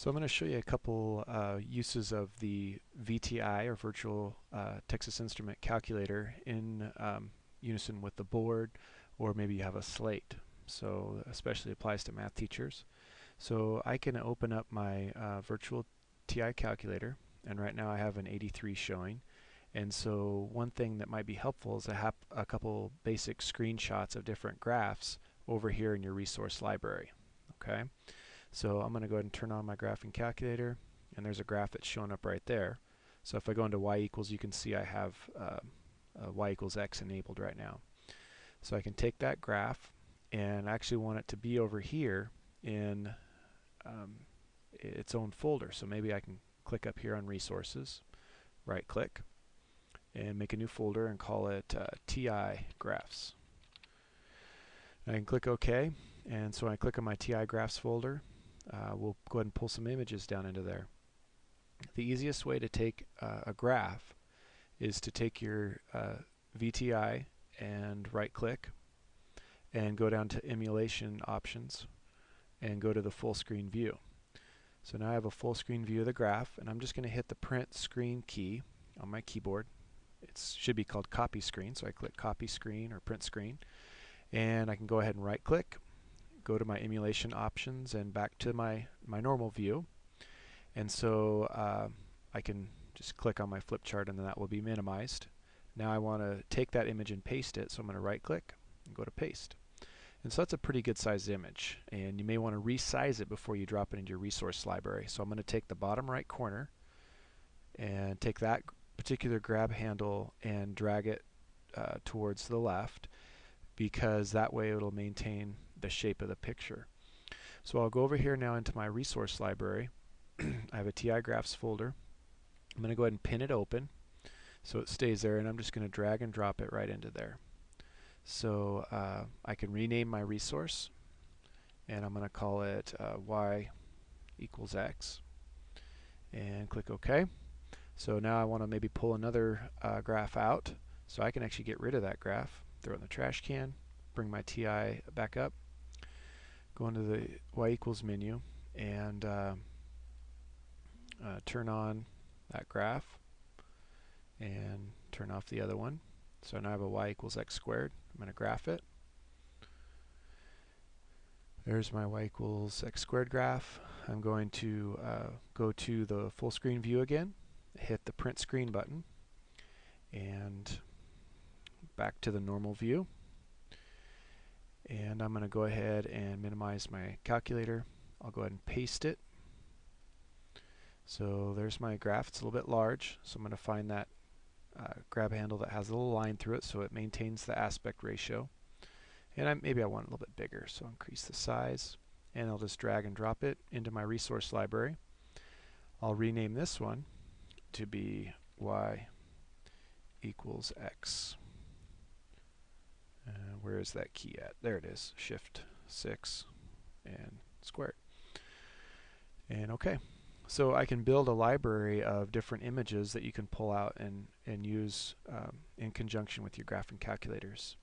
So I'm going to show you a couple uses of the VTI, or Virtual Texas Instrument Calculator, in unison with the board, or maybe you have a slate. So especially applies to math teachers. So I can open up my Virtual TI calculator, and right now I have an 83 showing. And so one thing that might be helpful is to have a couple basic screenshots of different graphs over here in your resource library. Okay. So I'm going to go ahead and turn on my graphing calculator, and there's a graph that's showing up right there. So if I go into y equals, you can see I have y equals x enabled right now. So I can take that graph, and I actually want it to be over here in its own folder. So maybe I can click up here on resources, right click, and make a new folder and call it TI graphs. And I can click OK, and so when I click on my TI graphs folder, we'll go ahead and pull some images down into there. The easiest way to take a graph is to take your VTI and right click and go down to emulation options and go to the full screen view. So now I have a full screen view of the graph, and I'm just going to hit the print screen key on my keyboard. It should be called copy screen, so I click copy screen or print screen, and I can go ahead and right click, go to my emulation options, and back to my normal view. And so I can just click on my flip chart, and then that will be minimized. Now I want to take that image and paste it, so I'm going to right click and go to paste. And so that's a pretty good sized image, and you may want to resize it before you drop it into your resource library. So I'm going to take the bottom right corner and take that particular grab handle and drag it towards the left, because that way it'll maintain the shape of the picture. So I'll go over here now into my resource library. I have a TI graphs folder. I'm going to go ahead and pin it open so it stays there, and I'm just going to drag and drop it right into there. So I can rename my resource, and I'm going to call it y equals x, and click OK. So now I want to maybe pull another graph out, so I can actually get rid of that graph, throw it in the trash can, bring my TI back up, go into the y equals menu, and turn on that graph and turn off the other one. So now I have a y equals x squared. I'm going to graph it. There's my y equals x squared graph. I'm going to go to the full screen view again, hit the print screen button, and back to the normal view. And I'm going to go ahead and minimize my calculator. I'll go ahead and paste it. So there's my graph. It's a little bit large, so I'm going to find that grab handle that has a little line through it so it maintains the aspect ratio. And maybe I want it a little bit bigger, so I'll increase the size, and I'll just drag and drop it into my resource library. I'll rename this one to be y equals x. Where is that key at? There it is. Shift 6 and squared. And OK. So I can build a library of different images that you can pull out and use in conjunction with your graphing calculators.